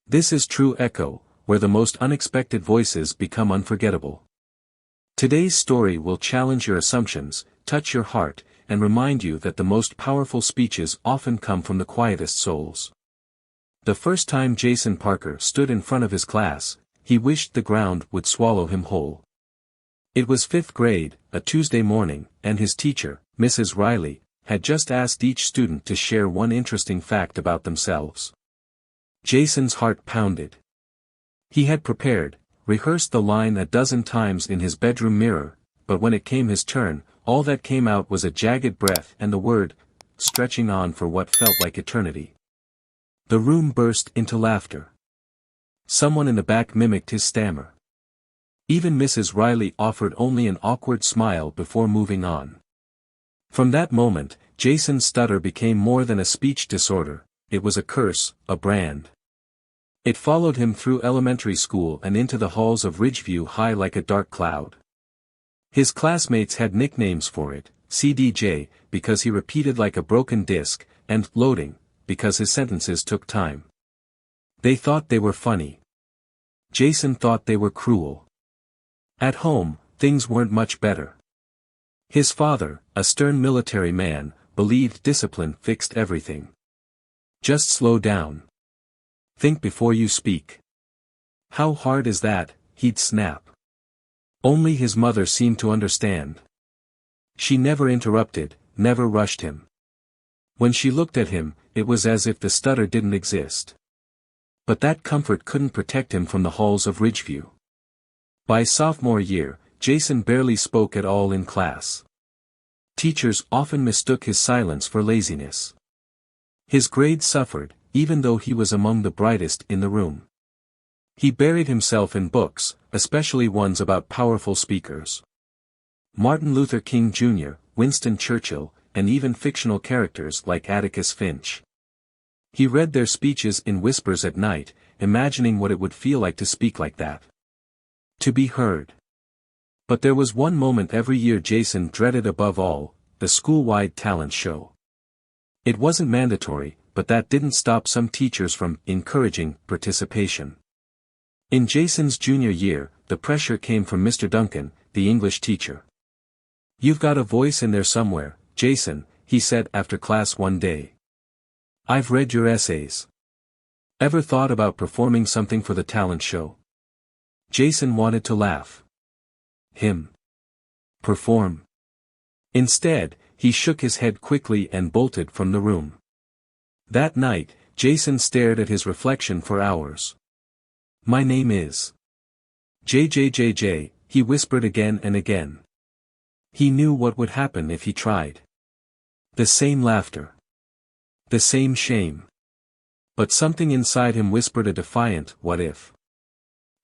This is true echo, where the most unexpected voices become unforgettable. Today's story will challenge your assumptions, touch your heart, and remind you that the most powerful speeches often come from the quietest souls. The first time Jason Parker stood in front of his class, he wished the ground would swallow him whole. It was 5th grade, a Tuesday morning, and his teacher, Mrs. Riley, had just asked each student to share one interesting fact about themselves. Jason's heart pounded. He had prepared, rehearsed the line a dozen times in his bedroom mirror, but when it came his turn, all that came out was a jagged breath and the word, stretching on for what felt like eternity. The room burst into laughter. Someone in the back mimicked his stammer. Even Mrs. Riley offered only an awkward smile before moving on. From that moment, Jason's stutter became more than a speech disorder, it was a curse, a brand. It followed him through elementary school and into the halls of Ridgeview High like a dark cloud. His classmates had nicknames for it, CDJ, because he repeated like a broken disc, and loading, because his sentences took time. They thought they were funny. Jason thought they were cruel. At home, things weren't much better. His father, a stern military man, believed discipline fixed everything. Just slow down. Think before you speak. How hard is that, he'd snap. Only his mother seemed to understand. She never interrupted, never rushed him. When she looked at him, it was as if the stutter didn't exist. But that comfort couldn't protect him from the halls of Ridgeview. By sophomore year, Jason barely spoke at all in class. Teachers often mistook his silence for laziness. His grades suffered, even though he was among the brightest in the room. He buried himself in books, especially ones about powerful speakers. Martin Luther King Jr., Winston Churchill, and even fictional characters like Atticus Finch. He read their speeches in whispers at night, imagining what it would feel like to speak like that. To be heard. But there was one moment every year Jason dreaded above all, the school-wide talent show. It wasn't mandatory, but that didn't stop some teachers from encouraging participation. In Jason's junior year, the pressure came from Mr. Duncan, the English teacher. "You've got a voice in there somewhere, Jason," he said after class one day. "I've read your essays. Ever thought about performing something for the talent show?" Jason wanted to laugh. Him. Perform. Instead, he shook his head quickly and bolted from the room. That night, Jason stared at his reflection for hours. "My name is JJJJ, he whispered again and again. He knew what would happen if he tried. The same laughter. The same shame. But something inside him whispered a defiant, what if?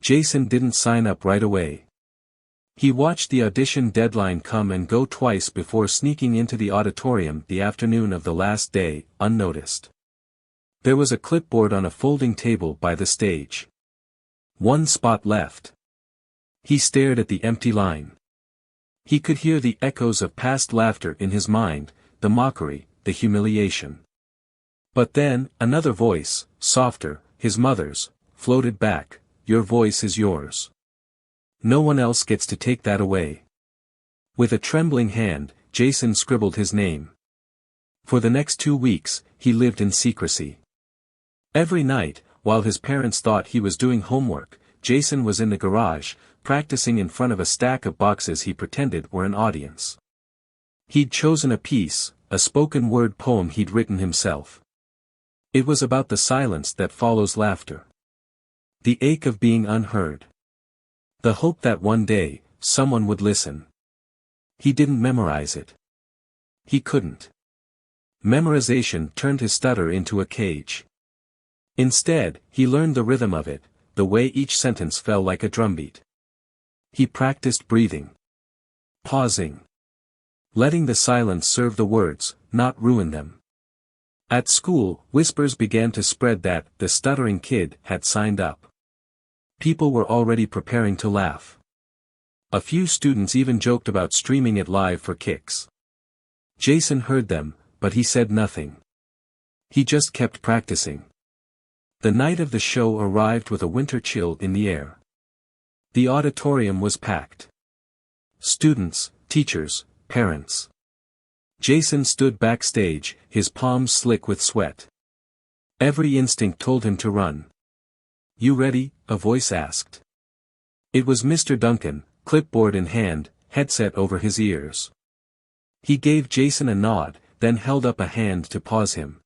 Jason didn't sign up right away. He watched the audition deadline come and go twice before sneaking into the auditorium the afternoon of the last day, unnoticed. There was a clipboard on a folding table by the stage. One spot left. He stared at the empty line. He could hear the echoes of past laughter in his mind, the mockery, the humiliation. But then, another voice, softer, his mother's, floated back, "Your voice is yours. No one else gets to take that away." With a trembling hand, Jason scribbled his name. For the next 2 weeks, he lived in secrecy. Every night, while his parents thought he was doing homework, Jason was in the garage, practicing in front of a stack of boxes he pretended were an audience. He'd chosen a piece, a spoken word poem he'd written himself. It was about the silence that follows laughter. The ache of being unheard. The hope that one day, someone would listen. He didn't memorize it. He couldn't. Memorization turned his stutter into a cage. Instead, he learned the rhythm of it, the way each sentence fell like a drumbeat. He practiced breathing. Pausing. Letting the silence serve the words, not ruin them. At school, whispers began to spread that the stuttering kid had signed up. People were already preparing to laugh. A few students even joked about streaming it live for kicks. Jason heard them, but he said nothing. He just kept practicing. The night of the show arrived with a winter chill in the air. The auditorium was packed. Students, teachers, parents. Jason stood backstage, his palms slick with sweat. Every instinct told him to run. "You ready?" a voice asked. It was Mr. Duncan, clipboard in hand, headset over his ears. He gave Jason a nod, then held up a hand to pause him.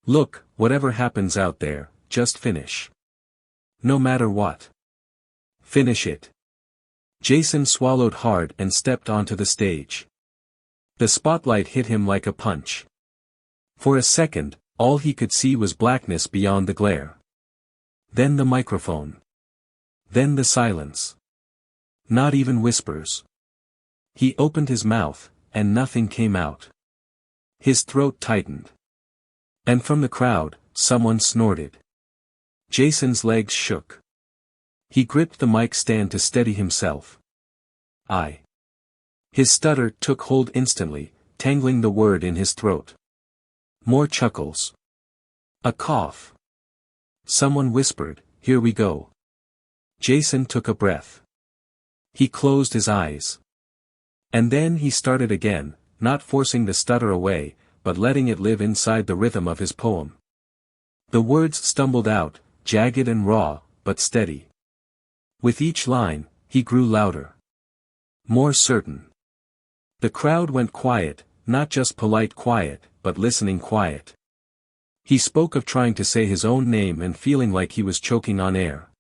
"Look, whatever happens out there, just finish. No matter what. Finish it." Jason swallowed hard and stepped onto the stage. The spotlight hit him like a punch. For a second, all he could see was blackness beyond the glare. Then the microphone. Then the silence. Not even whispers. He opened his mouth, and nothing came out. His throat tightened. And from the crowd, someone snorted. Jason's legs shook. He gripped the mic stand to steady himself. His stutter took hold instantly, tangling the word in his throat. More chuckles. A cough. Someone whispered, "Here we go." Jason took a breath. He closed his eyes. And then he started again, not forcing the stutter away, but letting it live inside the rhythm of his poem. The words stumbled out, jagged and raw, but steady. With each line, he grew louder. More certain. The crowd went quiet, not just polite quiet, but listening quiet. He spoke of trying to say his own name and feeling like he was choking on air.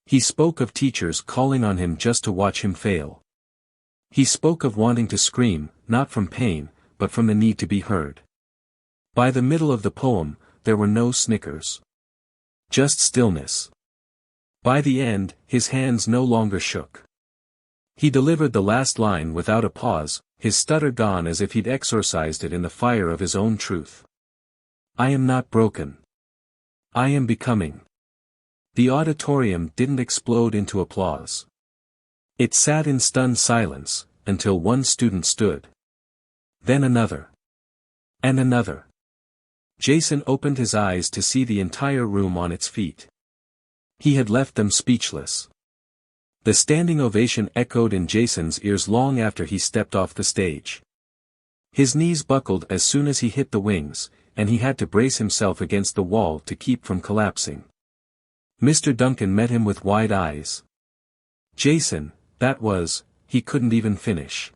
He spoke of teachers calling on him just to watch him fail. He spoke of wanting to scream, not from pain, but from the need to be heard. By the middle of the poem, there were no snickers. Just stillness. By the end, his hands no longer shook. He delivered the last line without a pause, his stutter gone as if he'd exorcised it in the fire of his own truth. "I am not broken. I am becoming." The auditorium didn't explode into applause. It sat in stunned silence, until one student stood. Then another. And another. Jason opened his eyes to see the entire room on its feet. He had left them speechless. The standing ovation echoed in Jason's ears long after he stepped off the stage. His knees buckled as soon as he hit the wings, and he had to brace himself against the wall to keep from collapsing. Mr. Duncan met him with wide eyes. Jason, he couldn't even finish.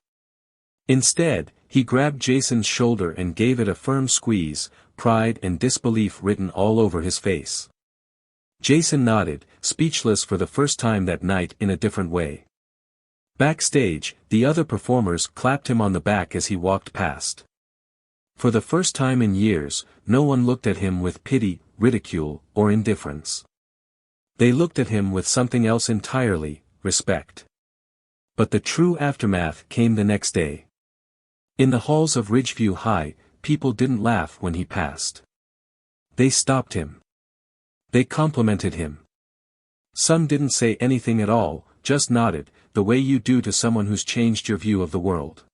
Instead, he grabbed Jason's shoulder and gave it a firm squeeze, pride and disbelief written all over his face. Jason nodded, speechless for the first time that night in a different way. Backstage, the other performers clapped him on the back as he walked past. For the first time in years, no one looked at him with pity, ridicule, or indifference. They looked at him with something else entirely, respect. But the true aftermath came the next day. In the halls of Ridgeview High, people didn't laugh when he passed. They stopped him. They complimented him. Some didn't say anything at all, just nodded, the way you do to someone who's changed your view of the world.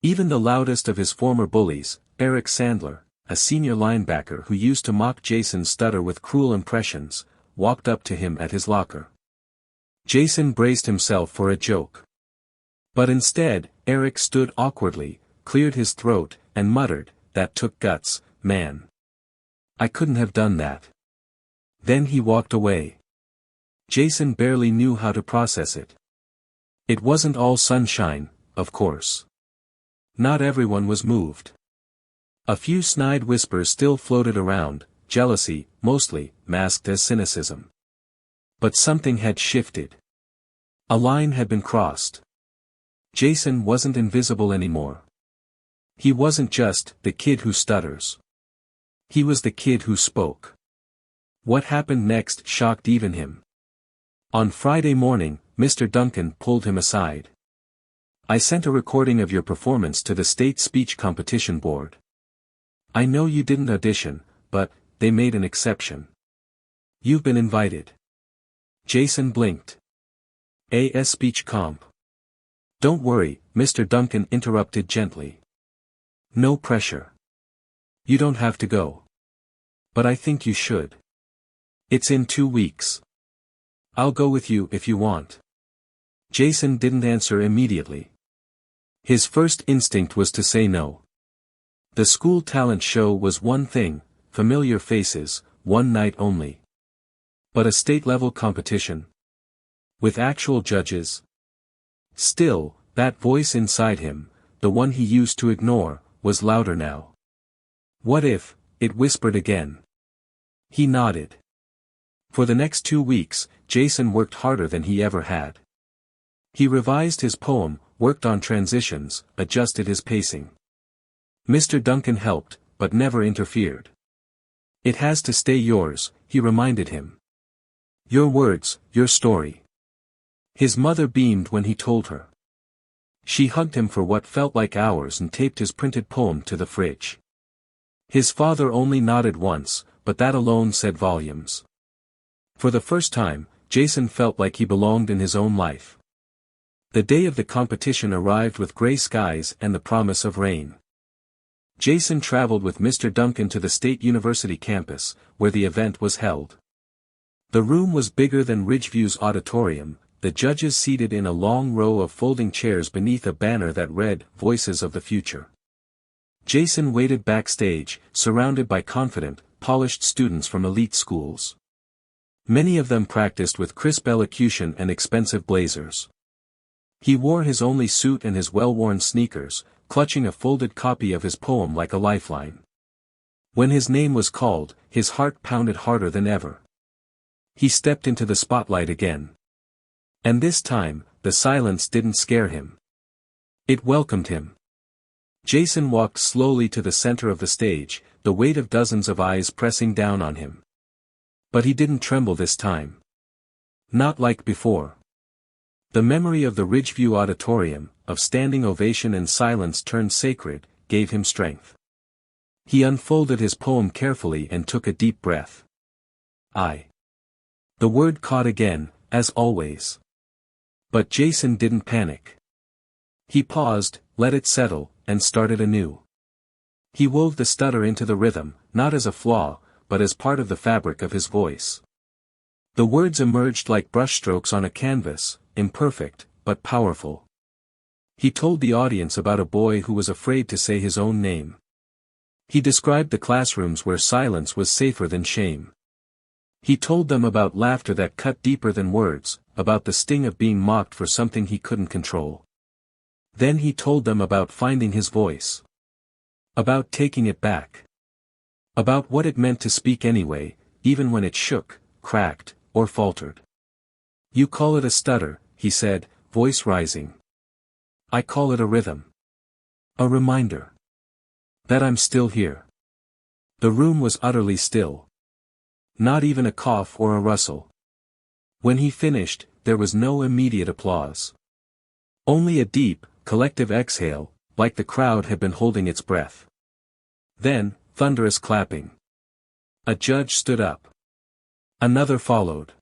Even the loudest of his former bullies, Eric Sandler, a senior linebacker who used to mock Jason's stutter with cruel impressions, walked up to him at his locker. Jason braced himself for a joke. But instead, Eric stood awkwardly, cleared his throat, and muttered, "That took guts, man. I couldn't have done that." Then he walked away. Jason barely knew how to process it. It wasn't all sunshine, of course. Not everyone was moved. A few snide whispers still floated around, jealousy, mostly, masked as cynicism. But something had shifted. A line had been crossed. Jason wasn't invisible anymore. He wasn't just the kid who stutters. He was the kid who spoke. What happened next shocked even him. On Friday morning, Mr. Duncan pulled him aside. "I sent a recording of your performance to the state speech competition board. I know you didn't audition, but they made an exception. You've been invited." Jason blinked. "A speech comp." "Don't worry," Mr. Duncan interrupted gently. "No pressure. You don't have to go. But I think you should. It's in 2 weeks. I'll go with you if you want. Jason didn't answer immediately. His first instinct was to say no. The school talent show was one thing, familiar faces, one night only. But a state-level competition? With actual judges? Still, that voice inside him, the one he used to ignore, was louder now. What if, it whispered again. He nodded. For the next 2 weeks, Jason worked harder than he ever had. He revised his poem, worked on transitions, adjusted his pacing. Mr. Duncan helped, but never interfered. It has to stay yours, he reminded him. Your words, your story. His mother beamed when he told her. She hugged him for what felt like hours and taped his printed poem to the fridge. His father only nodded once, but that alone said volumes. For the first time, Jason felt like he belonged in his own life. The day of the competition arrived with gray skies and the promise of rain. Jason traveled with Mr. Duncan to the State University campus, where the event was held. The room was bigger than Ridgeview's auditorium, the judges seated in a long row of folding chairs beneath a banner that read, Voices of the Future. Jason waited backstage, surrounded by confident, polished students from elite schools. Many of them practiced with crisp elocution and expensive blazers. He wore his only suit and his well-worn sneakers, clutching a folded copy of his poem like a lifeline. When his name was called, his heart pounded harder than ever. He stepped into the spotlight again. And this time, the silence didn't scare him. It welcomed him. Jason walked slowly to the center of the stage, the weight of dozens of eyes pressing down on him. But he didn't tremble this time. Not like before. The memory of the Ridgeview auditorium, of standing ovation and silence turned sacred, gave him strength. He unfolded his poem carefully and took a deep breath. The word caught again, as always. But Jason didn't panic. He paused, let it settle, and started anew. He wove the stutter into the rhythm, not as a flaw, but as part of the fabric of his voice. The words emerged like brushstrokes on a canvas, imperfect, but powerful. He told the audience about a boy who was afraid to say his own name. He described the classrooms where silence was safer than shame. He told them about laughter that cut deeper than words, about the sting of being mocked for something he couldn't control. Then he told them about finding his voice. About taking it back. About what it meant to speak anyway, even when it shook, cracked, or faltered. You call it a stutter, he said, voice rising. I call it a rhythm. A reminder. That I'm still here. The room was utterly still. Not even a cough or a rustle. When he finished, there was no immediate applause. Only a deep, collective exhale, like the crowd had been holding its breath. Then, thunderous clapping. A judge stood up. Another followed.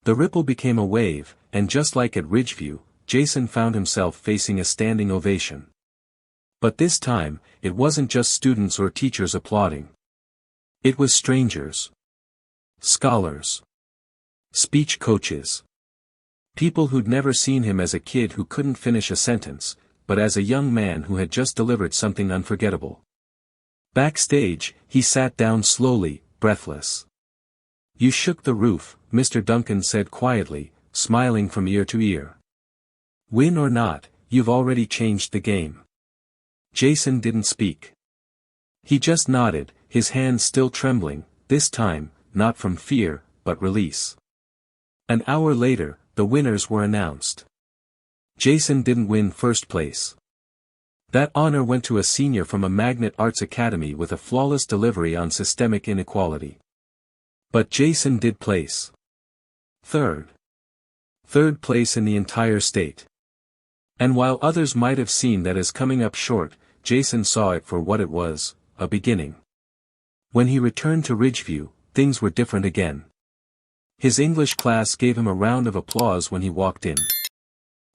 The ripple became a wave, and just like at Ridgeview, Jason found himself facing a standing ovation. But this time, it wasn't just students or teachers applauding. It was strangers. Scholars. Speech coaches. People who'd never seen him as a kid who couldn't finish a sentence, but as a young man who had just delivered something unforgettable. Backstage, he sat down slowly, breathless. You shook the roof, Mr. Duncan said quietly, smiling from ear to ear. Win or not, you've already changed the game. Jason didn't speak. He just nodded, his hands still trembling, this time, not from fear, but release. An hour later, the winners were announced. Jason didn't win first place. That honor went to a senior from a magnet arts academy with a flawless delivery on systemic inequality. But Jason did place third. Third place in the entire state. And while others might have seen that as coming up short, Jason saw it for what it was, a beginning. When he returned to Ridgeview, things were different again. His English class gave him a round of applause when he walked in.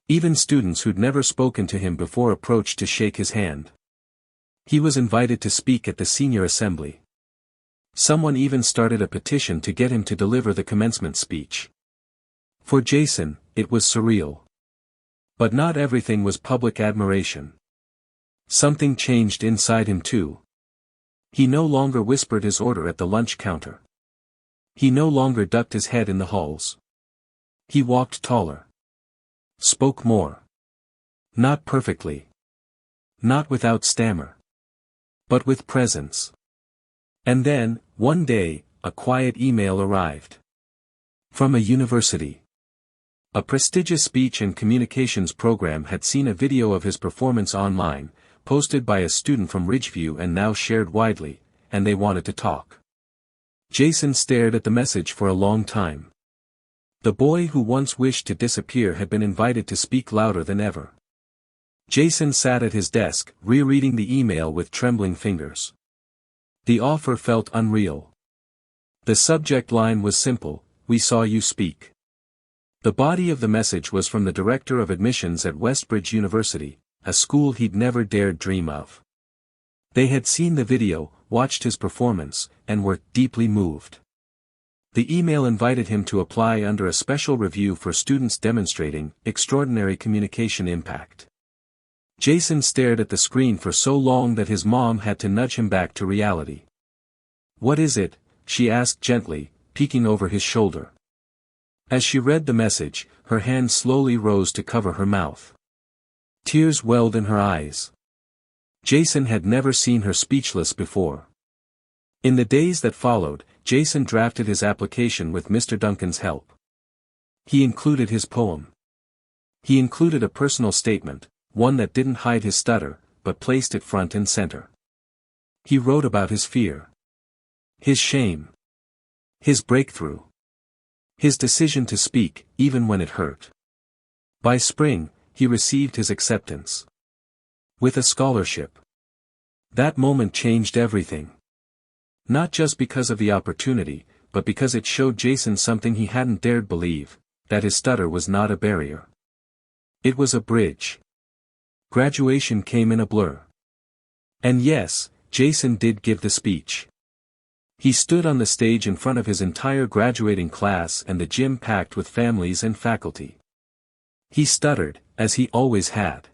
Even students who'd never spoken to him before approached to shake his hand. He was invited to speak at the senior assembly. Someone even started a petition to get him to deliver the commencement speech. For Jason, it was surreal. But not everything was public admiration. Something changed inside him too. He no longer whispered his order at the lunch counter. He no longer ducked his head in the halls. He walked taller. Spoke more. Not perfectly. Not without stammer. But with presence. And then, one day, a quiet email arrived. From a university. A prestigious speech and communications program had seen a video of his performance online, posted by a student from Ridgeview and now shared widely, and they wanted to talk. Jason stared at the message for a long time. The boy who once wished to disappear had been invited to speak louder than ever. Jason sat at his desk, rereading the email with trembling fingers. The offer felt unreal. The subject line was simple: "We saw you speak." The body of the message was from the director of admissions at Westbridge University, a school he'd never dared dream of. They had seen the video, watched his performance, and were deeply moved. The email invited him to apply under a special review for students demonstrating extraordinary communication impact. Jason stared at the screen for so long that his mom had to nudge him back to reality. "What is it?" she asked gently, peeking over his shoulder. As she read the message, her hand slowly rose to cover her mouth. Tears welled in her eyes. Jason had never seen her speechless before. In the days that followed, Jason drafted his application with Mr. Duncan's help. He included his poem. He included a personal statement, one that didn't hide his stutter, but placed it front and center. He wrote about his fear. His shame. His breakthrough. His decision to speak, even when it hurt. By spring, he received his acceptance. With a scholarship. That moment changed everything. Not just because of the opportunity, but because it showed Jason something he hadn't dared believe, that his stutter was not a barrier. It was a bridge. Graduation came in a blur. And yes, Jason did give the speech. He stood on the stage in front of his entire graduating class and the gym packed with families and faculty. He stuttered, as he always had.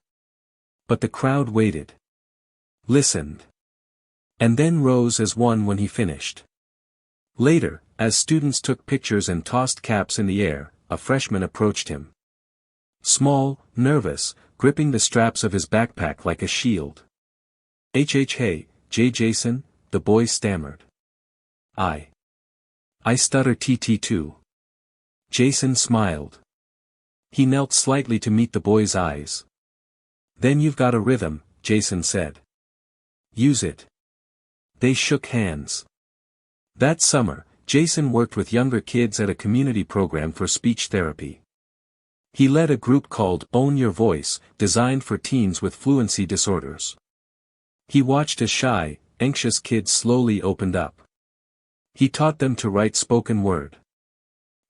But the crowd waited. Listened. And then rose as one when he finished. Later, as students took pictures and tossed caps in the air, a freshman approached him. Small, nervous, gripping the straps of his backpack like a shield. Hey, Jason, the boy stammered. I stutter too. Jason smiled. He knelt slightly to meet the boy's eyes. Then you've got a rhythm, Jason said. Use it. They shook hands. That summer, Jason worked with younger kids at a community program for speech therapy. He led a group called Own Your Voice, designed for teens with fluency disorders. He watched as shy, anxious kids slowly opened up. He taught them to write spoken word.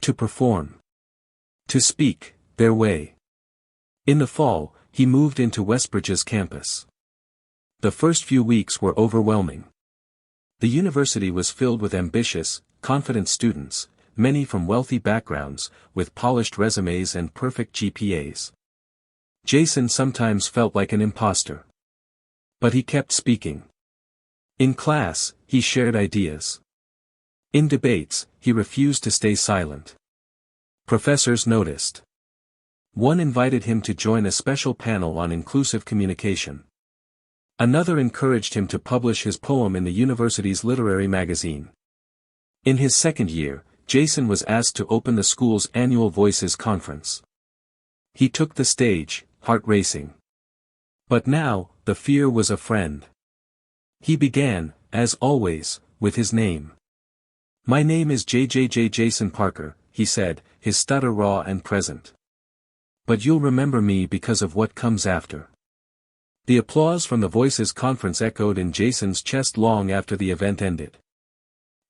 To perform. To speak their way. In the fall, he moved into Westbridge's campus. The first few weeks were overwhelming. The university was filled with ambitious, confident students, many from wealthy backgrounds, with polished resumes and perfect GPAs. Jason sometimes felt like an imposter. But he kept speaking. In class, he shared ideas. In debates, he refused to stay silent. Professors noticed. One invited him to join a special panel on inclusive communication. Another encouraged him to publish his poem in the university's literary magazine. In his second year, Jason was asked to open the school's annual Voices conference. He took the stage, heart racing. But now, the fear was a friend. He began, as always, with his name. My name is Jason Parker, he said, his stutter raw and present. But you'll remember me because of what comes after. The applause from the Voices conference echoed in Jason's chest long after the event ended.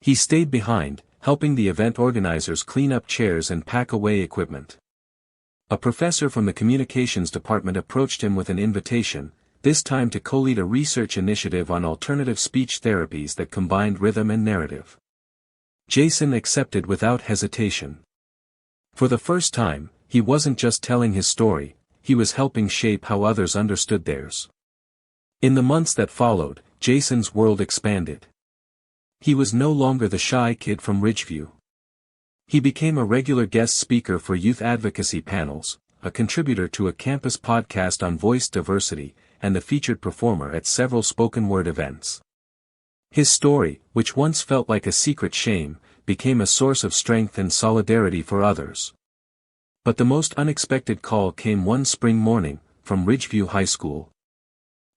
He stayed behind, helping the event organizers clean up chairs and pack away equipment. A professor from the communications department approached him with an invitation, this time to co-lead a research initiative on alternative speech therapies that combined rhythm and narrative. Jason accepted without hesitation. For the first time, he wasn't just telling his story, he was helping shape how others understood theirs. In the months that followed, Jason's world expanded. He was no longer the shy kid from Ridgeview. He became a regular guest speaker for youth advocacy panels, a contributor to a campus podcast on voice diversity, and a featured performer at several spoken-word events. His story, which once felt like a secret shame, became a source of strength and solidarity for others. But the most unexpected call came one spring morning, from Ridgeview High School.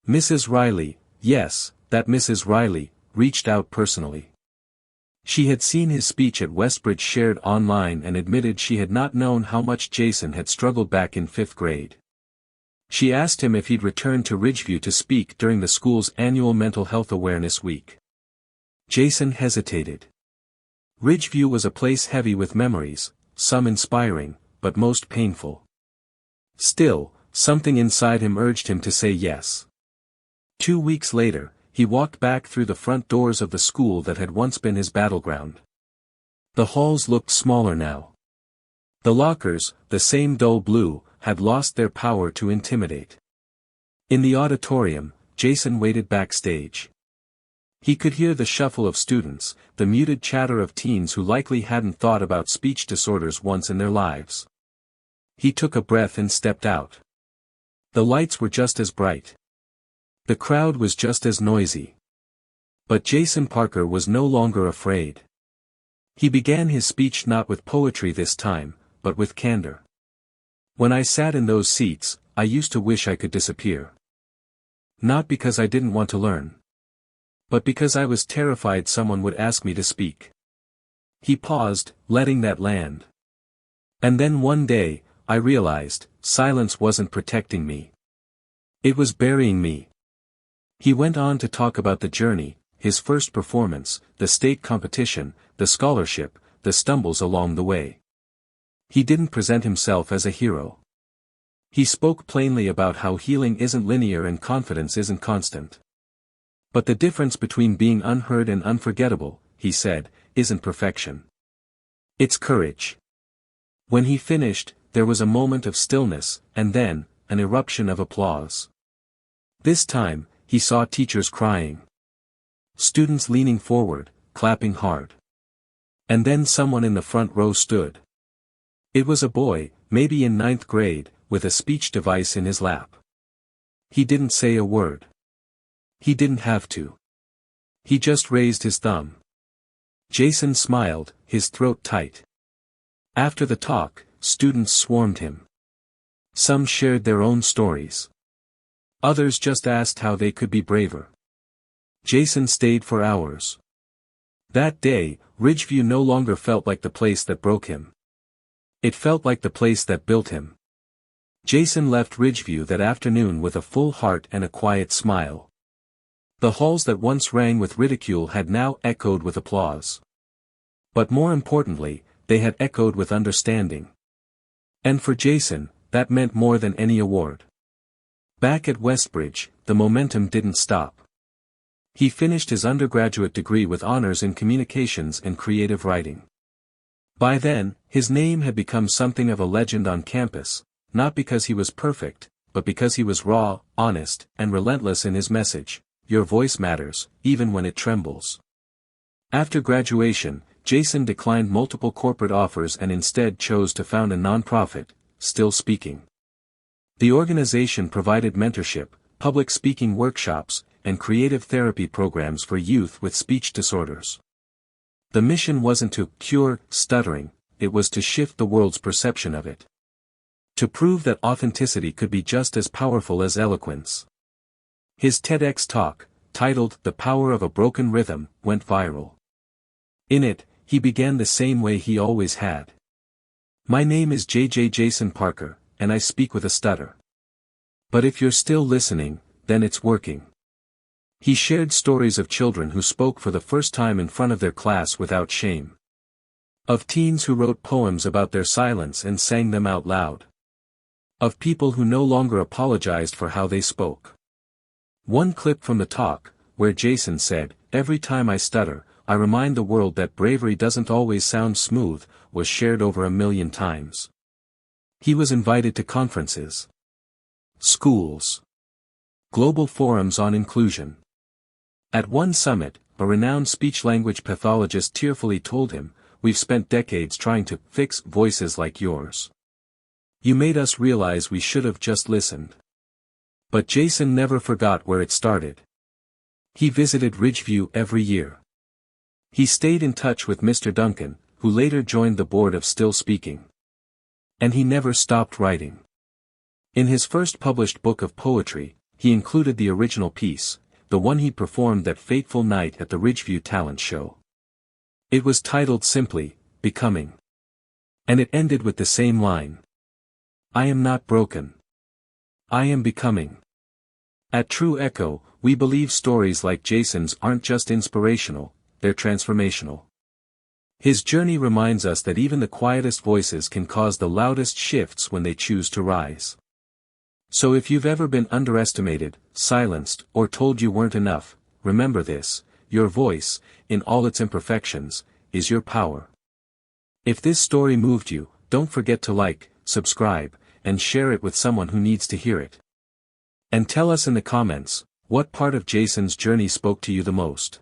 Mrs. Riley, yes, that Mrs. Riley, reached out personally. She had seen his speech at Westbridge shared online and admitted she had not known how much Jason had struggled back in 5th grade. She asked him if he'd return to Ridgeview to speak during the school's annual Mental Health Awareness Week. Jason hesitated. Ridgeview was a place heavy with memories, some inspiring, but most painful. Still, something inside him urged him to say yes. 2 weeks later, he walked back through the front doors of the school that had once been his battleground. The halls looked smaller now. The lockers, the same dull blue, had lost their power to intimidate. In the auditorium, Jason waited backstage. He could hear the shuffle of students, the muted chatter of teens who likely hadn't thought about speech disorders once in their lives. He took a breath and stepped out. The lights were just as bright. The crowd was just as noisy. But Jason Parker was no longer afraid. He began his speech not with poetry this time, but with candor. When I sat in those seats, I used to wish I could disappear. Not because I didn't want to learn, but because I was terrified someone would ask me to speak. He paused, letting that land. And then one day, I realized, silence wasn't protecting me. It was burying me. He went on to talk about the journey, his first performance, the state competition, the scholarship, the stumbles along the way. He didn't present himself as a hero. He spoke plainly about how healing isn't linear and confidence isn't constant. But the difference between being unheard and unforgettable, he said, isn't perfection. It's courage. When he finished, there was a moment of stillness, and then, an eruption of applause. This time, he saw teachers crying. Students leaning forward, clapping hard. And then someone in the front row stood. It was a boy, maybe in 9th grade, with a speech device in his lap. He didn't say a word. He didn't have to. He just raised his thumb. Jason smiled, his throat tight. After the talk, students swarmed him. Some shared their own stories. Others just asked how they could be braver. Jason stayed for hours. That day, Ridgeview no longer felt like the place that broke him. It felt like the place that built him. Jason left Ridgeview that afternoon with a full heart and a quiet smile. The halls that once rang with ridicule had now echoed with applause. But more importantly, they had echoed with understanding. And for Jason, that meant more than any award. Back at Westbridge, the momentum didn't stop. He finished his undergraduate degree with honors in communications and creative writing. By then, his name had become something of a legend on campus, not because he was perfect, but because he was raw, honest, and relentless in his message. Your voice matters, even when it trembles. After graduation, Jason declined multiple corporate offers and instead chose to found a nonprofit, Still Speaking. The organization provided mentorship, public speaking workshops, and creative therapy programs for youth with speech disorders. The mission wasn't to cure stuttering, it was to shift the world's perception of it. To prove that authenticity could be just as powerful as eloquence. His TEDx talk, titled The Power of a Broken Rhythm, went viral. In it, he began the same way he always had. My name is Jason Parker, and I speak with a stutter. But if you're still listening, then it's working. He shared stories of children who spoke for the first time in front of their class without shame. Of teens who wrote poems about their silence and sang them out loud. Of people who no longer apologized for how they spoke. One clip from the talk, where Jason said, "Every time I stutter, I remind the world that bravery doesn't always sound smooth," was shared over 1 million times. He was invited to conferences, schools, global forums on inclusion. At one summit, a renowned speech-language pathologist tearfully told him, "We've spent decades trying to fix voices like yours. You made us realize we should have just listened." But Jason never forgot where it started. He visited Ridgeview every year. He stayed in touch with Mr. Duncan, who later joined the board of Still Speaking. And he never stopped writing. In his first published book of poetry, he included the original piece, the one he performed that fateful night at the Ridgeview Talent Show. It was titled simply, "Becoming." And it ended with the same line. "I am not broken. I am becoming." At True Echo, we believe stories like Jason's aren't just inspirational, they're transformational. His journey reminds us that even the quietest voices can cause the loudest shifts when they choose to rise. So if you've ever been underestimated, silenced, or told you weren't enough, remember this: your voice, in all its imperfections, is your power. If this story moved you, don't forget to like, subscribe, and share it with someone who needs to hear it. And tell us in the comments, what part of Jason's journey spoke to you the most.